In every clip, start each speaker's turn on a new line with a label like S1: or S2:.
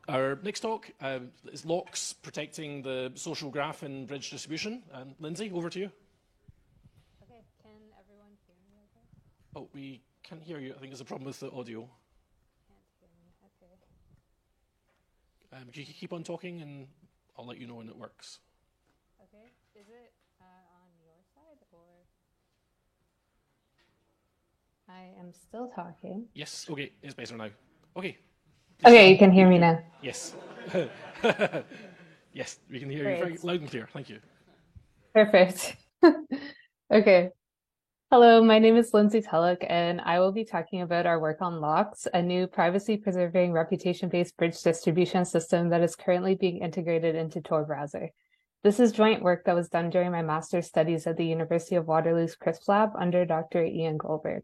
S1: Our next talk is locks protecting the social graph in bridge distribution. Lindsay, over to you.
S2: Okay, can everyone hear me okay?
S1: Oh, we can't hear you. I think there's a problem with the audio.
S2: Can't hear me, okay.
S1: You keep on talking and I'll let you know when it works.
S2: Okay, is it on your side or? I am still talking.
S1: Yes, okay, it's better now. Okay.
S2: Okay, you can hear me now.
S1: Yes. Yes, we can hear you
S2: Great.
S1: very loud and clear. Thank you.
S2: Perfect. Okay. Hello, my name is Lindsay Tulloch, and I will be talking about our work on locks, a new privacy-preserving reputation-based bridge distribution system that is currently being integrated into Tor browser. This is joint work that was done during my master's studies at the University of Waterloo's CRISP lab under Dr. Ian Goldberg.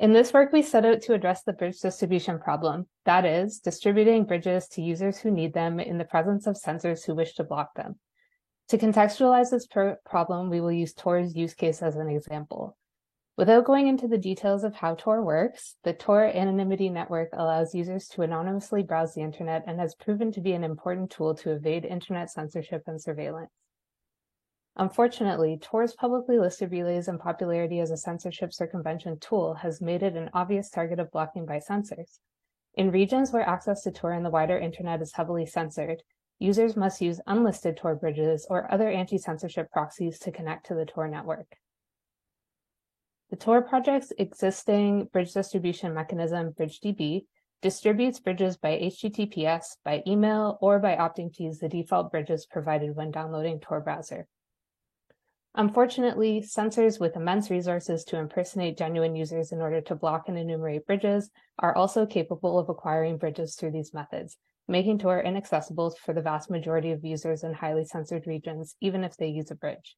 S2: In this work, we set out to address the bridge distribution problem, that is, distributing bridges to users who need them in the presence of censors who wish to block them. To contextualize this problem, we will use Tor's use case as an example. Without going into the details of how Tor works, the Tor anonymity network allows users to anonymously browse the internet and has proven to be an important tool to evade internet censorship and surveillance. Unfortunately, Tor's publicly listed relays and popularity as a censorship circumvention tool has made it an obvious target of blocking by censors. In regions where access to Tor and the wider internet is heavily censored, users must use unlisted Tor bridges or other anti-censorship proxies to connect to the Tor network. The Tor project's existing bridge distribution mechanism, BridgeDB, distributes bridges by HTTPS, by email, or by opting to use the default bridges provided when downloading Tor browser. Unfortunately, censors with immense resources to impersonate genuine users in order to block and enumerate bridges are also capable of acquiring bridges through these methods, making Tor inaccessible for the vast majority of users in highly censored regions, even if they use a bridge.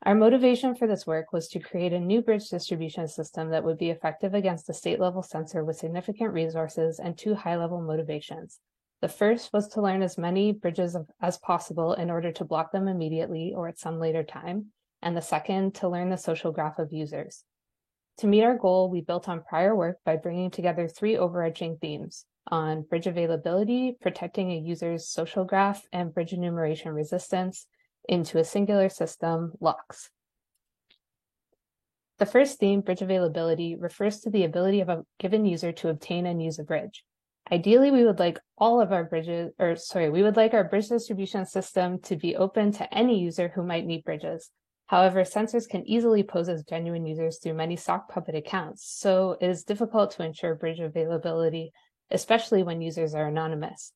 S2: Our motivation for this work was to create a new bridge distribution system that would be effective against a state-level censor with significant resources and two high-level motivations. The first was to learn as many bridges as possible in order to block them immediately or at some later time, and the second, to learn the social graph of users. To meet our goal, we built on prior work by bringing together three overarching themes on bridge availability, protecting a user's social graph, and bridge enumeration resistance into a singular system, locks. The first theme, bridge availability, refers to the ability of a given user to obtain and use a bridge. Ideally, we would like our bridge distribution system to be open to any user who might need bridges. However, censors can easily pose as genuine users through many sock puppet accounts, so it is difficult to ensure bridge availability, especially when users are anonymous.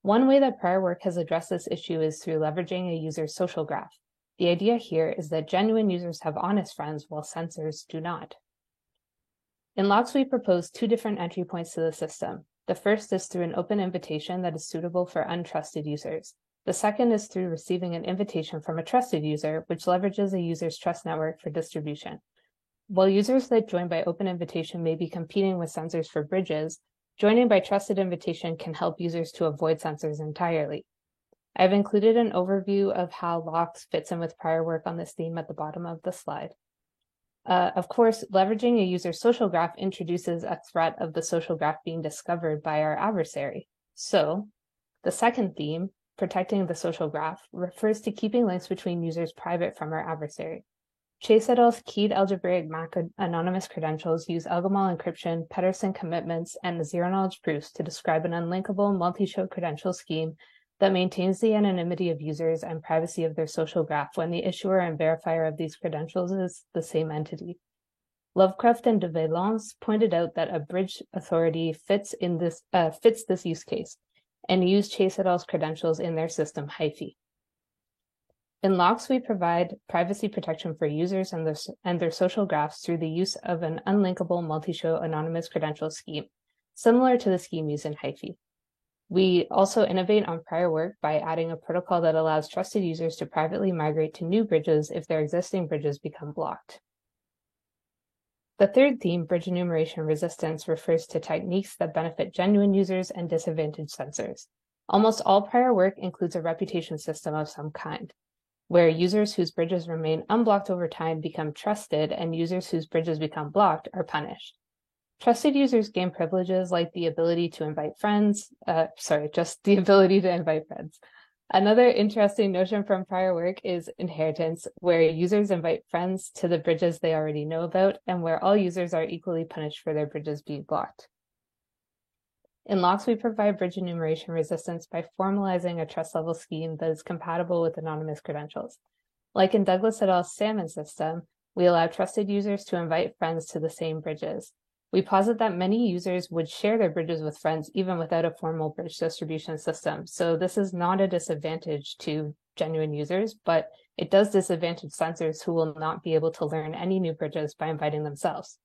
S2: One way that prior work has addressed this issue is through leveraging a user's social graph. The idea here is that genuine users have honest friends while censors do not. In Locks, we propose two different entry points to the system. The first is through an open invitation that is suitable for untrusted users. The second is through receiving an invitation from a trusted user, which leverages a user's trust network for distribution. While users that join by open invitation may be competing with censors for bridges, joining by trusted invitation can help users to avoid censors entirely. I've included an overview of how Locks fits in with prior work on this theme at the bottom of the slide. Of course, leveraging a user's social graph introduces a threat of the social graph being discovered by our adversary. So, the second theme, protecting the social graph, refers to keeping links between users private from our adversary. Chase et al.'s keyed algebraic MAC anonymous credentials use Elgamal encryption, Pedersen commitments, and zero-knowledge proofs to describe an unlinkable multi-show credential scheme that maintains the anonymity of users and privacy of their social graph when the issuer and verifier of these credentials is the same entity. Lovecraft and de Valence pointed out that a bridge authority fits this use case and used Chase et al.'s credentials in their system Hyphy. In Locks, we provide privacy protection for users and their social graphs through the use of an unlinkable multi-show anonymous credential scheme, similar to the scheme used in Hyphy. We also innovate on prior work by adding a protocol that allows trusted users to privately migrate to new bridges if their existing bridges become blocked. The third theme, bridge enumeration resistance, refers to techniques that benefit genuine users and disadvantage censors. Almost all prior work includes a reputation system of some kind, where users whose bridges remain unblocked over time become trusted and users whose bridges become blocked are punished. Trusted users gain privileges like the ability to invite friends, just the ability to invite friends. Another interesting notion from prior work is inheritance, where users invite friends to the bridges they already know about, and where all users are equally punished for their bridges being blocked. In locks, we provide bridge enumeration resistance by formalizing a trust level scheme that is compatible with anonymous credentials. Like in Douglas et al.'s Salmon system, we allow trusted users to invite friends to the same bridges. We posit that many users would share their bridges with friends even without a formal bridge distribution system. So this is not a disadvantage to genuine users, but it does disadvantage censors who will not be able to learn any new bridges by inviting themselves.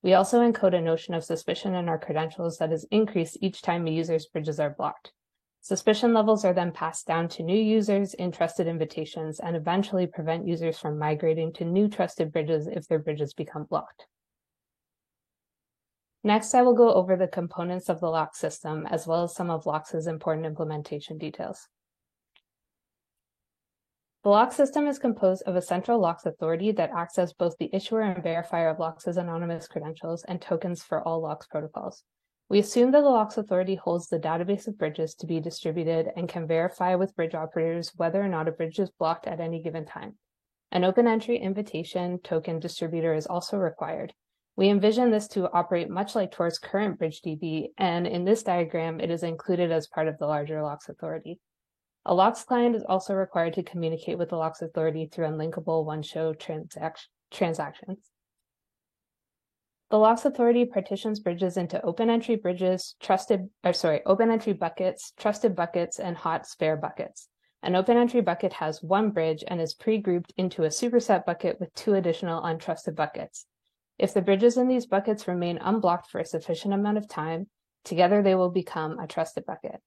S2: We also encode a notion of suspicion in our credentials that is increased each time a user's bridges are blocked. Suspicion levels are then passed down to new users in trusted invitations and eventually prevent users from migrating to new trusted bridges if their bridges become blocked. Next, I will go over the components of the LOX system, as well as some of LOX's important implementation details. The LOX system is composed of a central LOX authority that acts as both the issuer and verifier of LOX's anonymous credentials and tokens for all LOX protocols. We assume that the LOX authority holds the database of bridges to be distributed and can verify with bridge operators whether or not a bridge is blocked at any given time. An open entry invitation token distributor is also required. We envision this to operate much like Tor's current BridgeDB, and in this diagram, it is included as part of the larger LOX authority. A LOX client is also required to communicate with the LOX authority through unlinkable one-show transactions. The LOX authority partitions bridges into open entry buckets, trusted buckets, and hot spare buckets. An open entry bucket has one bridge and is pre-grouped into a superset bucket with two additional untrusted buckets. If the bridges in these buckets remain unblocked for a sufficient amount of time, together they will become a trusted bucket.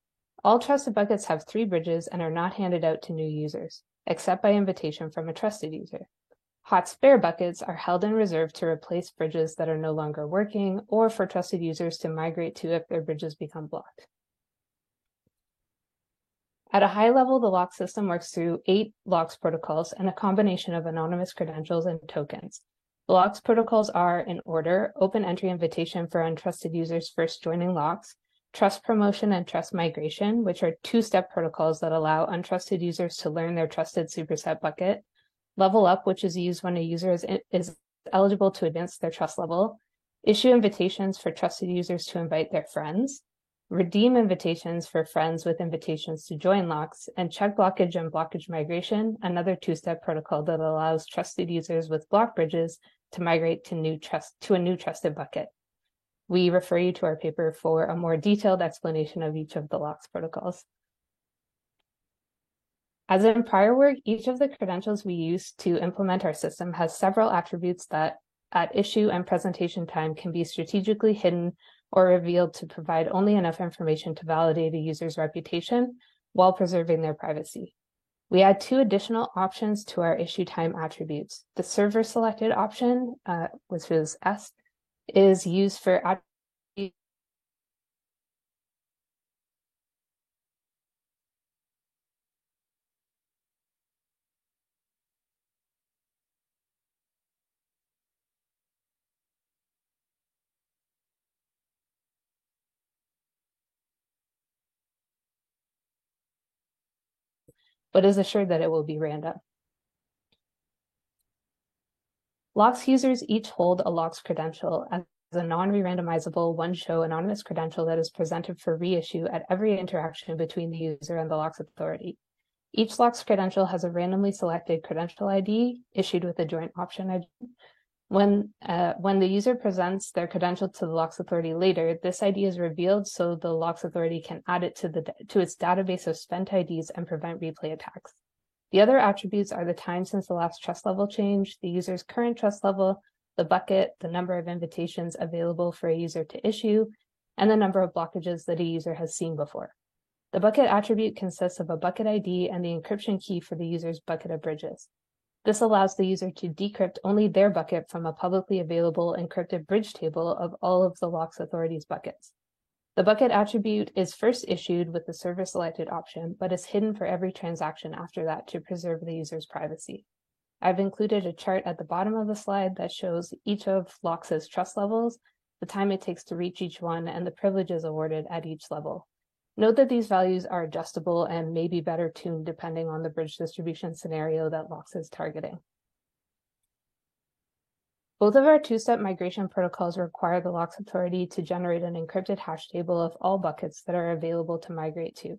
S2: All trusted buckets have 3 bridges and are not handed out to new users, except by invitation from a trusted user. Hot spare buckets are held in reserve to replace bridges that are no longer working or for trusted users to migrate to if their bridges become blocked. At a high level, the LOX system works through 8 LOX protocols and a combination of anonymous credentials and tokens. The LOX protocols are, in order, open entry invitation for untrusted users first joining LOX, trust promotion and trust migration, which are 2-step protocols that allow untrusted users to learn their trusted superset bucket, level up, which is used when a user is eligible to advance their trust level, issue invitations for trusted users to invite their friends, redeem invitations for friends with invitations to join LOX, and check blockage and blockage migration, another 2-step protocol that allows trusted users with block bridges to migrate to a new trusted bucket. We refer you to our paper for a more detailed explanation of each of the LOX protocols. As in prior work, each of the credentials we use to implement our system has several attributes that at issue and presentation time can be strategically hidden or revealed to provide only enough information to validate a user's reputation while preserving their privacy. We add 2 additional options to our issue time attributes. The server selected option, which is S, is used for but is assured that it will be random. LOX users each hold a LOX credential as a non-re-randomizable one-show anonymous credential that is presented for reissue at every interaction between the user and the LOX authority. Each LOX credential has a randomly selected credential ID issued with a joint option ID. When the user presents their credential to the LOX authority later, this ID is revealed so the LOX authority can add it to its database of spent IDs and prevent replay attacks. The other attributes are the time since the last trust level change, the user's current trust level, the bucket, the number of invitations available for a user to issue, and the number of blockages that a user has seen before. The bucket attribute consists of a bucket ID and the encryption key for the user's bucket of bridges. This allows the user to decrypt only their bucket from a publicly available encrypted bridge table of all of the LOX authority's buckets. The bucket attribute is first issued with the server selected option, but is hidden for every transaction after that to preserve the user's privacy. I've included a chart at the bottom of the slide that shows each of LOX's trust levels the time it takes to reach each one, and the privileges awarded at each level. Note that these values are adjustable and may be better tuned depending on the bridge distribution scenario that LOX is targeting. Both of our two-step migration protocols require the LOX authority to generate an encrypted hash table of all buckets that are available to migrate to.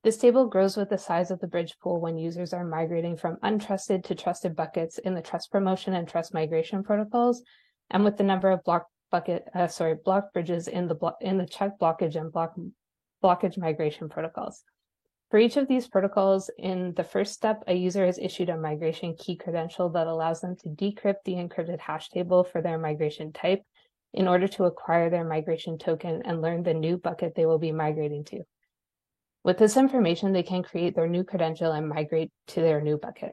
S2: This table grows with the size of the bridge pool when users are migrating from untrusted to trusted buckets in the trust promotion and trust migration protocols, and with the number of block bridges in the check blockage and blockage migration protocols. For each of these protocols, in the first step, a user is issued a migration key credential that allows them to decrypt the encrypted hash table for their migration type in order to acquire their migration token and learn the new bucket they will be migrating to. With this information, they can create their new credential and migrate to their new bucket.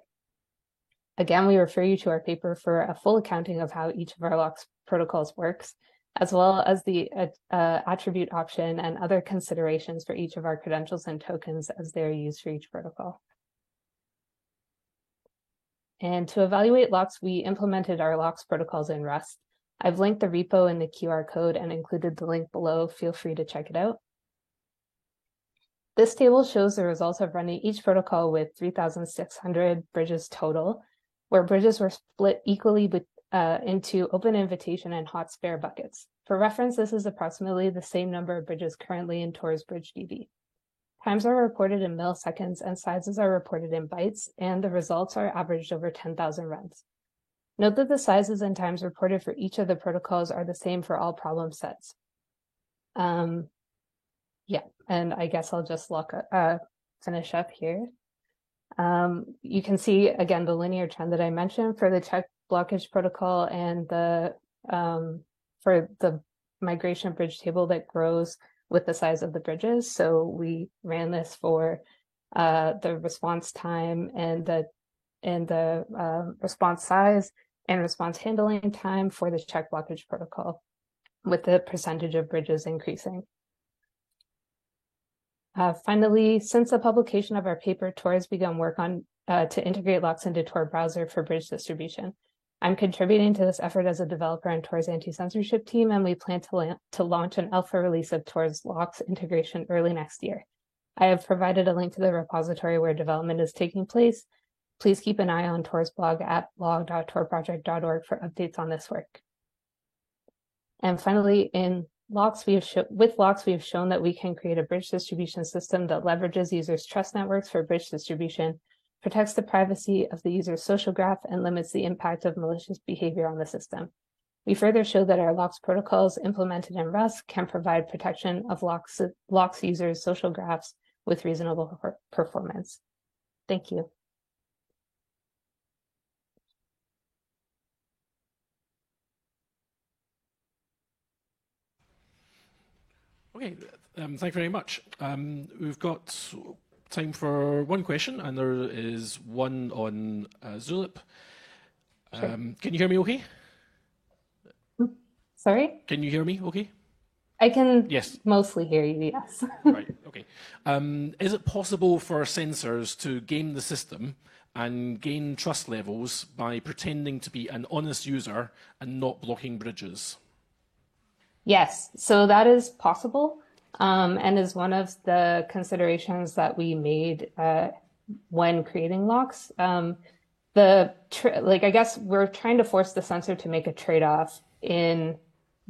S2: Again, we refer you to our paper for a full accounting of how each of our LOX protocols works, as well as the attribute option and other considerations for each of our credentials and tokens as they are used for each protocol. And to evaluate LOX, we implemented our LOX protocols in Rust. I've linked the repo in the QR code and included the link below. Feel free to check it out. This table shows the results of running each protocol with 3,600 bridges total, where bridges were split equally into open invitation and hot spare buckets. For reference, this is approximately the same number of bridges currently in Tor's BridgeDB. Times are reported in milliseconds and sizes are reported in bytes, and the results are averaged over 10,000 runs. Note that the sizes and times reported for each of the protocols are the same for all problem sets. Yeah, and I guess I'll just finish up here. You can see, again, the linear trend that I mentioned for the check blockage protocol and for the migration bridge table that grows with the size of the bridges. So we ran this for the response time and the response size and response handling time for the check blockage protocol, with the percentage of bridges increasing. Finally, since the publication of our paper, Tor has begun work on to integrate LOX into Tor browser for bridge distribution. I'm contributing to this effort as a developer in Tor's anti-censorship team, and we plan to launch an alpha release of Tor's LOX integration early next year. I have provided a link to the repository where development is taking place. Please keep an eye on Tor's blog at blog.torproject.org for updates on this work. And finally, with LOX, we have shown that we can create a bridge distribution system that leverages users' trust networks for bridge distribution, protects the privacy of the user's social graph, and limits the impact of malicious behavior on the system. We further show that our LOX protocols implemented in Rust can provide protection of LOX users' social graphs with reasonable performance. Thank you.
S1: Okay, thank you very much. We've got time for one question, and there is one on Zulip.
S2: Sure.
S1: Can you hear me okay?
S2: Sorry?
S1: Can you hear me okay?
S2: I can
S1: yes.
S2: Mostly hear you, yes.
S1: Right, okay. Is it possible for censors to game the system and gain trust levels by pretending to be an honest user and not blocking bridges?
S2: Yes, so that is possible, and is one of the considerations that we made when creating LOX. I guess we're trying to force the censor to make a trade-off in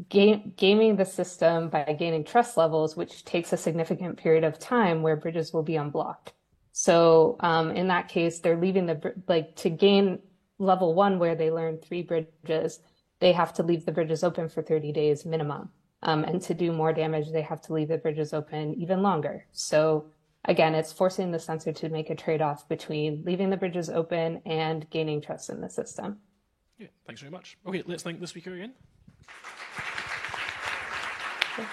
S2: gaming the system by gaining trust levels, which takes a significant period of time where bridges will be unblocked. So in that case, they're leaving to gain level 1 where they learn 3 bridges, they have to leave the bridges open for 30 days minimum. And to do more damage, they have to leave the bridges open even longer. So again, it's forcing the censor to make a trade-off between leaving the bridges open and gaining trust in the system.
S1: Yeah, thanks very much. Okay, let's thank the speaker again.
S2: Okay.